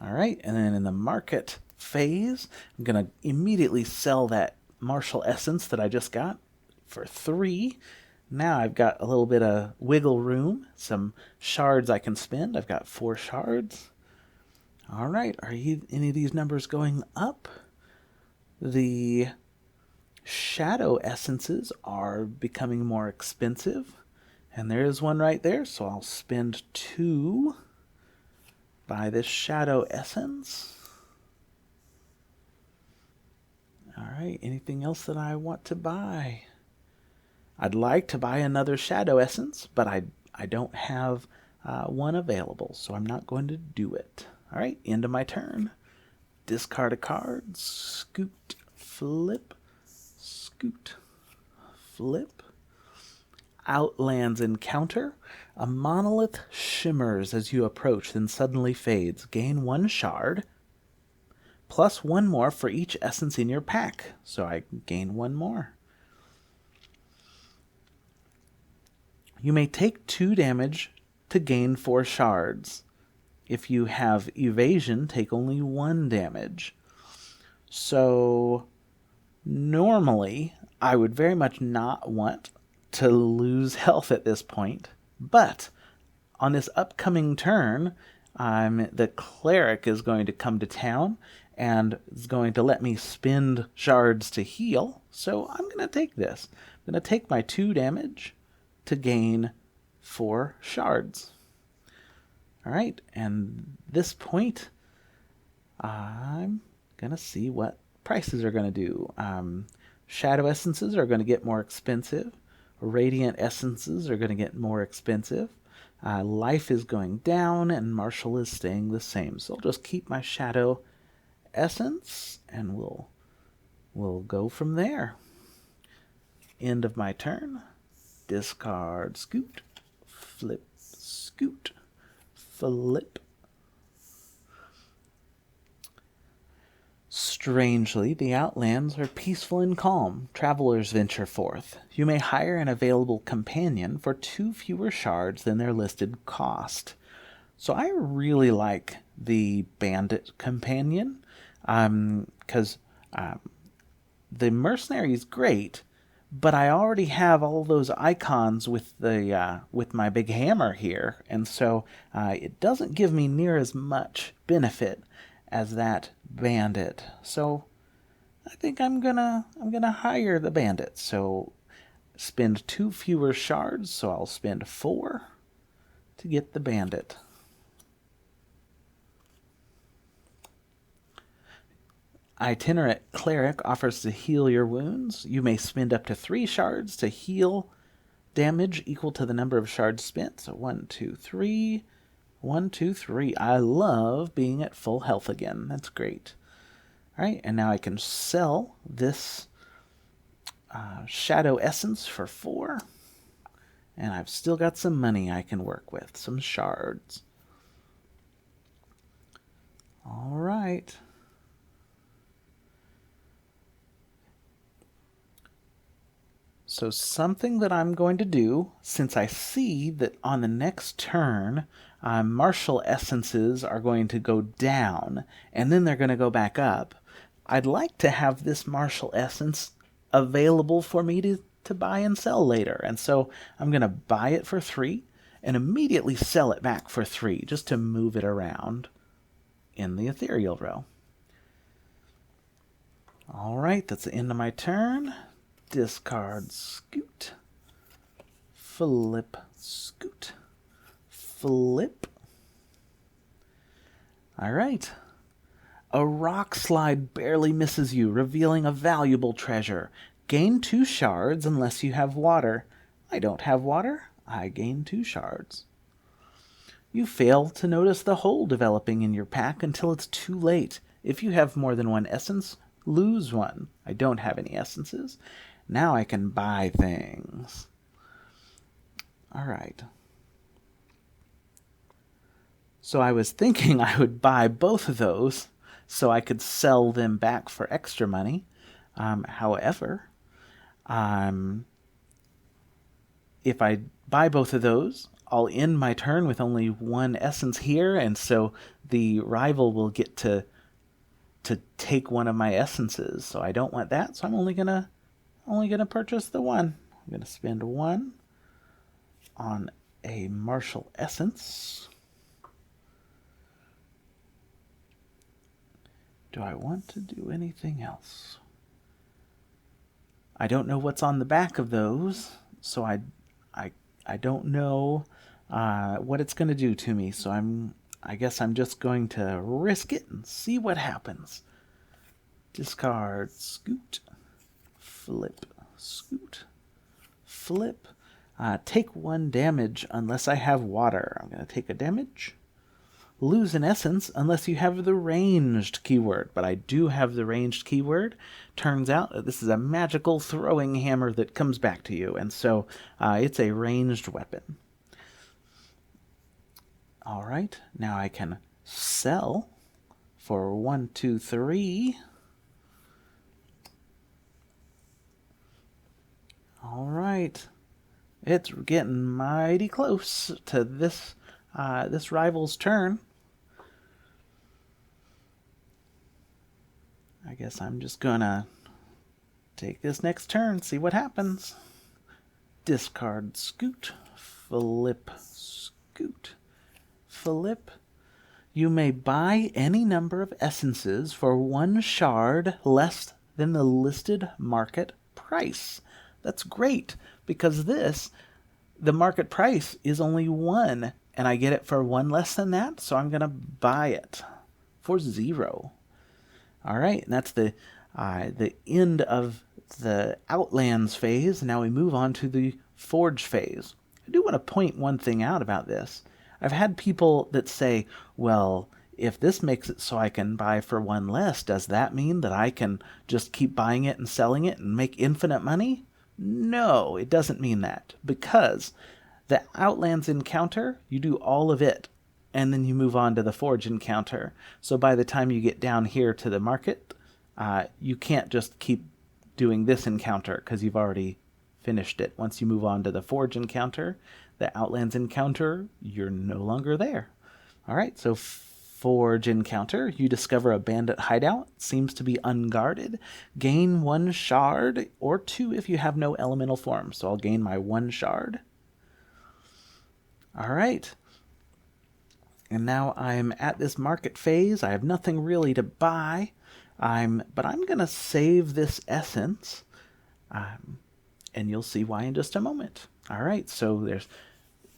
All right, and then in the market phase, I'm going to immediately sell that martial essence that I just got for 3. Now I've got a little bit of wiggle room, some shards I can spend. I've got 4 shards. All right, are any of these numbers going up? The shadow essences are becoming more expensive, and there is one right there, so I'll spend 2, buy this shadow essence. All right, anything else that I want to buy? I'd like to buy another shadow essence, but I don't have one available, so I'm not going to do it. All right, end of my turn. Discard a card, scoot, flip, scoot, flip. Outlands encounter. A monolith shimmers as you approach, then suddenly fades. Gain 1 shard, plus 1 more for each essence in your pack. So I gain 1 more. You may take 2 damage to gain 4 shards. If you have evasion, take only 1 damage. So normally, I would very much not want to lose health at this point. But on this upcoming turn, the cleric is going to come to town and is going to let me spend shards to heal. So I'm going to take this. I'm going to take my 2 damage to gain 4 shards. All right, and this point, I'm going to see what prices are going to do. Shadow essences are going to get more expensive. Radiant essences are going to get more expensive. Life is going down, and martial is staying the same. So I'll just keep my shadow essence, and we'll go from there. End of my turn. Discard, scoot, flip, scoot, flip. Strangely, the Outlands are peaceful and calm. Travelers venture forth. You may hire an available companion for 2 fewer shards than their listed cost. So I really like the bandit companion, because the mercenary is great, but I already have all those icons with my big hammer here, and so it doesn't give me near as much benefit as that bandit. So I think I'm gonna hire the bandit. So spend 2 fewer shards, so I'll spend 4 to get the bandit. Itinerant Cleric offers to heal your wounds. You may spend up to 3 shards to heal damage equal to the number of shards spent. So 1, 2, 3. 1, 2, 3. I love being at full health again. That's great. All right, and now I can sell this Shadow Essence for 4. And I've still got some money I can work with, some shards. All right. So something that I'm going to do, since I see that on the next turn, martial essences are going to go down, and then they're going to go back up, I'd like to have this martial essence available for me to buy and sell later. And so I'm going to buy it for 3, and immediately sell it back for 3 just to move it around in the ethereal row. All right, that's the end of my turn. Discard, scoot, flip, scoot, flip. All right. A rock slide barely misses you, revealing a valuable treasure. Gain 2 shards unless you have water. I don't have water. I gain 2 shards. You fail to notice the hole developing in your pack until it's too late. If you have more than 1 essence, lose 1. I don't have any essences. Now I can buy things. All right. So I was thinking I would buy both of those so I could sell them back for extra money. However, if I buy both of those, I'll end my turn with only 1 essence here, and so the rival will get to take one of my essences. So I don't want that, so I'm only gonna purchase the 1. I'm gonna spend 1 on a martial essence. Do I want to do anything else? I don't know what's on the back of those, so I don't know what it's going to do to me. So I guess I'm just going to risk it and see what happens. Discard, scoot, flip, scoot, flip. Take 1 damage unless I have water. I'm going to take a damage. Lose an essence unless you have the ranged keyword, but I do have the ranged keyword. Turns out that this is a magical throwing hammer that comes back to you, and so it's a ranged weapon. All right, now I can sell for 1, 2, 3. All right, it's getting mighty close to this rival's turn. I guess I'm just gonna take this next turn, see what happens. Discard, scoot, flip, scoot, flip. You may buy any number of essences for 1 shard less than the listed market price. That's great, because the market price is only 1, and I get it for 1 less than that, so I'm gonna buy it for 0. All right, and that's the end of the Outlands phase. Now we move on to the Forge phase. I do want to point one thing out about this. I've had people that say, well, if this makes it so I can buy for 1 less, does that mean that I can just keep buying it and selling it and make infinite money? No, it doesn't mean that, because the Outlands encounter, you do all of it, and then you move on to the Forge encounter. So by the time you get down here to the market, you can't just keep doing this encounter because you've already finished it. Once you move on to the Forge encounter, the Outlands encounter, you're no longer there. All right, so Forge encounter, you discover a bandit hideout. Seems to be unguarded. Gain 1 shard, or 2 if you have no elemental form. So I'll gain my 1 shard. All right. And now I'm at this market phase. I have nothing really to buy. But I'm going to save this essence. And you'll see why in just a moment. All right, so there's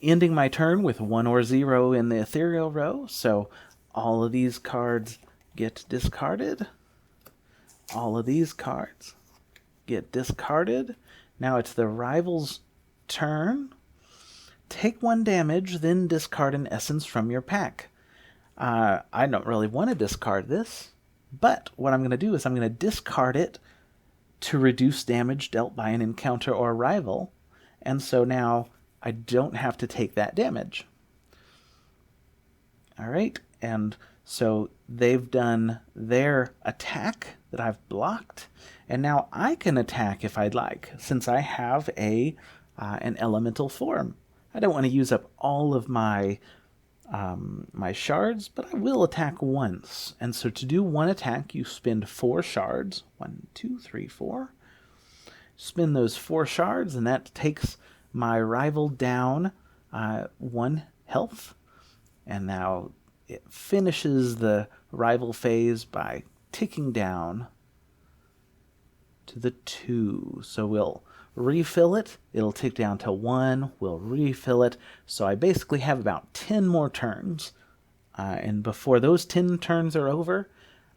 ending my turn with 1 or 0 in the ethereal row. So all of these cards get discarded. All of these cards get discarded. Now it's the rival's turn. Take 1 damage, then discard an essence from your pack. I don't really want to discard this, but what I'm going to do is I'm going to discard it to reduce damage dealt by an encounter or rival, and so now I don't have to take that damage. All right, and so they've done their attack that I've blocked, and now I can attack if I'd like, since I have an elemental form. I don't want to use up all of my my shards, but I will attack once. And so to do 1 attack, you spend 4 shards. 1, 2, 3, 4. Spend those 4 shards, and that takes my rival down 1 health. And now it finishes the rival phase by ticking down to the 2. So we'll refill it. It'll tick down to 1. We'll refill it. So I basically have about 10 more turns. And before those 10 turns are over,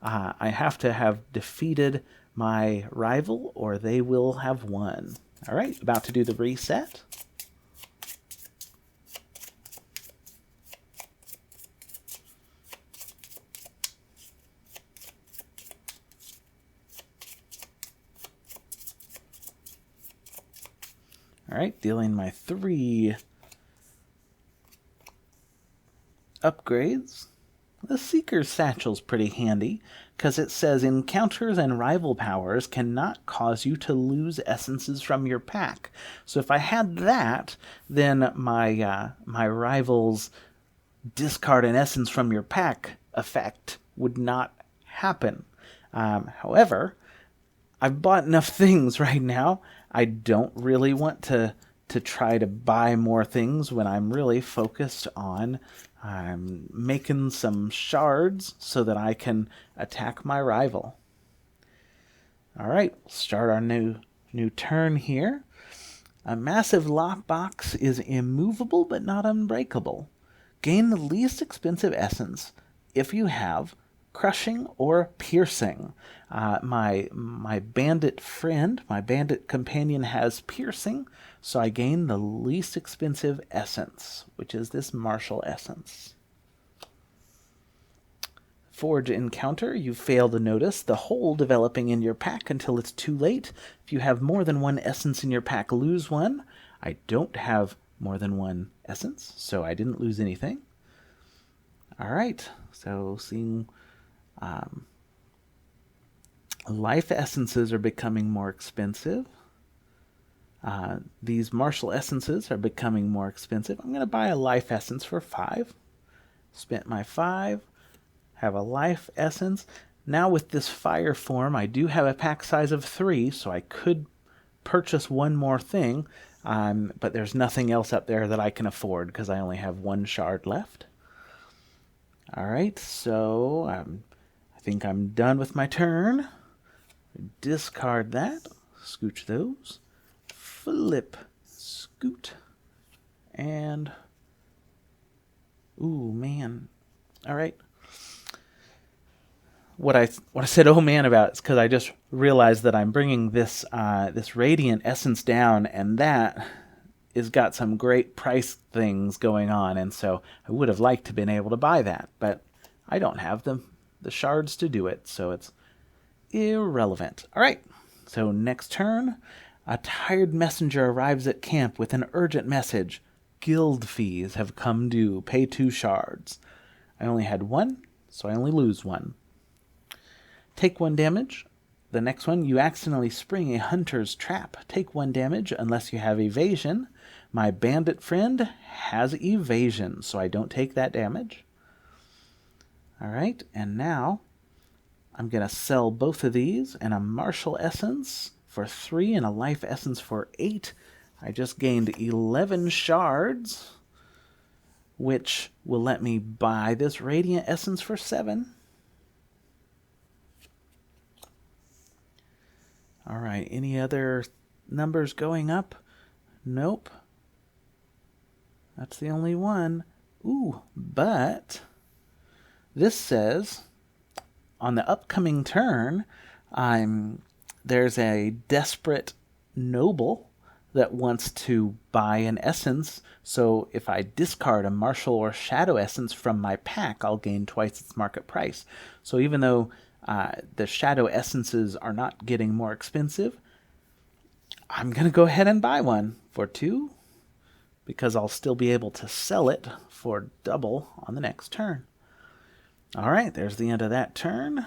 I have to have defeated my rival or they will have won. All right, about to do the reset. All right, dealing my 3 upgrades. The Seeker's Satchel's pretty handy because it says encounters and rival powers cannot cause you to lose essences from your pack. So if I had that, then my rival's discard an essence from your pack effect would not happen. However, I've bought enough things right now. I don't really want to try to buy more things when I'm really focused on making some shards so that I can attack my rival. All right, we'll start our new turn here. A massive lockbox is immovable but not unbreakable. Gain the least expensive essence if you have crushing or piercing. My bandit friend, my bandit companion has piercing, so I gain the least expensive essence, which is this martial essence. Forge encounter, you fail to notice the hole developing in your pack until it's too late. If you have more than 1 essence in your pack, lose 1. I don't have more than 1 essence, so I didn't lose anything. All right, so seeing life essences are becoming more expensive. These martial essences are becoming more expensive. I'm going to buy a life essence for 5. Spent my 5. Have a life essence. Now with this fire form, I do have a pack size of 3, so I could purchase 1 more thing, but there's nothing else up there that I can afford because I only have 1 shard left. All right, so I think I'm done with my turn. Discard that. Scooch those. Flip. Scoot. And... ooh, man. All right. What I said oh man about is because I just realized that I'm bringing this this radiant essence down, and that has got some great price things going on, and so I would have liked to been able to buy that, but I don't have the shards to do it, so it's irrelevant. All right, so next turn, a tired messenger arrives at camp with an urgent message. Guild fees have come due. Pay 2 shards. I only had 1, so I only lose 1. Take 1 damage. The next one, you accidentally spring a hunter's trap. Take 1 damage unless you have evasion. My bandit friend has evasion, so I don't take that damage. All right, and now I'm going to sell both of these and a martial essence for 3 and a life essence for 8. I just gained 11 shards, which will let me buy this radiant essence for 7. All right, any other numbers going up? Nope. That's the only one. Ooh, but this says on the upcoming turn, there's a desperate noble that wants to buy an essence. So if I discard a martial or shadow essence from my pack, I'll gain twice its market price. So even though the shadow essences are not getting more expensive, I'm going to go ahead and buy one for 2 because I'll still be able to sell it for double on the next turn. All right, there's the end of that turn.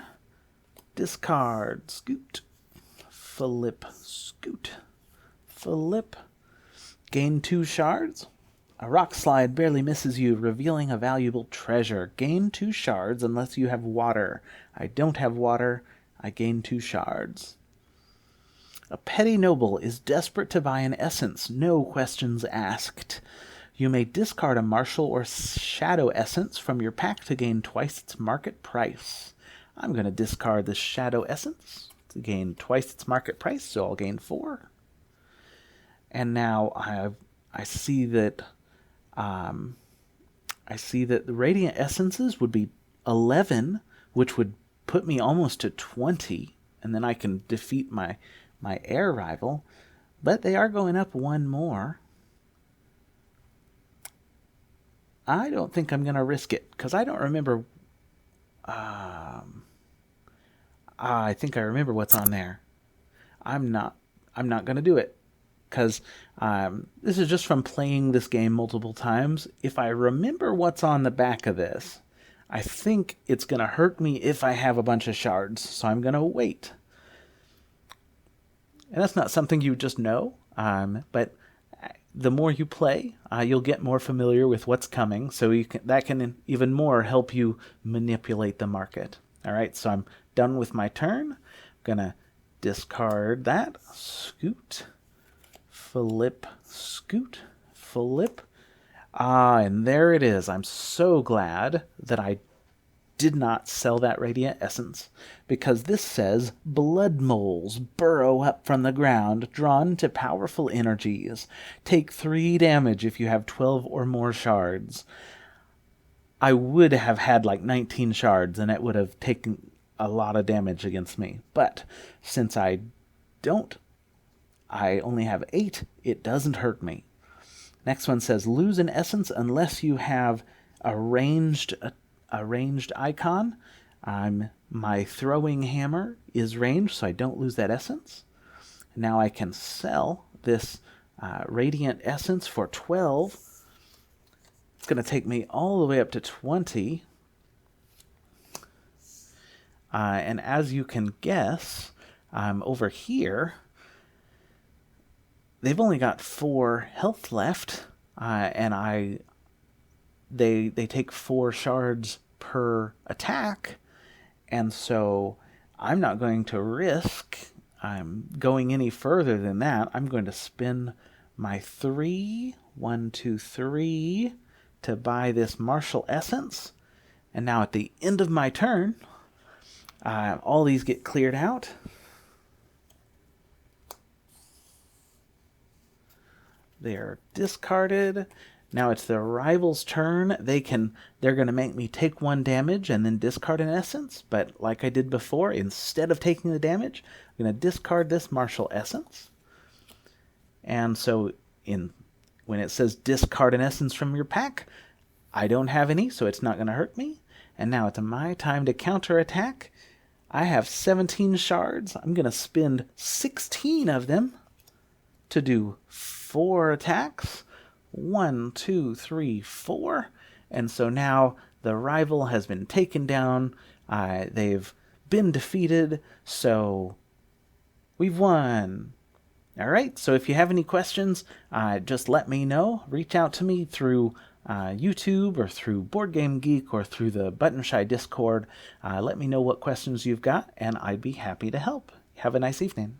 Discard, scoot, flip, scoot, flip. Gain 2 shards. A rock slide barely misses you, revealing a valuable treasure. Gain 2 shards unless you have water. I don't have water. I gain 2 shards. A petty noble is desperate to buy an essence. No questions asked. You may discard a martial or shadow essence from your pack to gain twice its market price. I'm going to discard the shadow essence to gain twice its market price, so I'll gain 4. And now I see that the radiant essences would be 11, which would put me almost to 20, and then I can defeat my air rival. But they are going up 1 more. I don't think I'm going to risk it, because I don't remember. I think I remember what's on there. I'm not going to do it, because this is just from playing this game multiple times. If I remember what's on the back of this, I think it's going to hurt me if I have a bunch of shards, so I'm going to wait. And that's not something you just know, but the more you play, you'll get more familiar with what's coming, so that can even more help you manipulate the market. All right, so I'm done with my turn. I'm going to discard that. Scoot, flip, scoot, flip. And there it is. I'm so glad that I did not sell that radiant essence, because this says blood moles burrow up from the ground, drawn to powerful energies. Take 3 damage if you have 12 or more shards. I would have had like 19 shards, and it would have taken a lot of damage against me. But since I only have 8, it doesn't hurt me. Next one says lose an essence unless you have a ranged icon. My throwing hammer is ranged, so I don't lose that essence. Now I can sell this radiant essence for 12. It's going to take me all the way up to 20. And as you can guess, over here, they've only got 4 health left, and they take 4 shards per attack, and so I'm not going to risk going any further than that. I'm going to spend my 3, 1, 2, 3 to buy this martial essence, and now at the end of my turn, all these get cleared out. They are discarded. Now it's the rival's turn. They're going to make me take 1 damage and then discard an essence. But like I did before, instead of taking the damage, I'm going to discard this martial essence. And so when it says discard an essence from your pack, I don't have any, so it's not going to hurt me. And now it's my time to counterattack. I have 17 shards. I'm going to spend 16 of them to do 4 attacks. 1, 2, 3, 4. And so now the rival has been taken down. They've been defeated. So we've won. All right. So if you have any questions, just let me know. Reach out to me through YouTube or through Board Game Geek or through the Button Shy Discord. Let me know what questions you've got, and I'd be happy to help. Have a nice evening.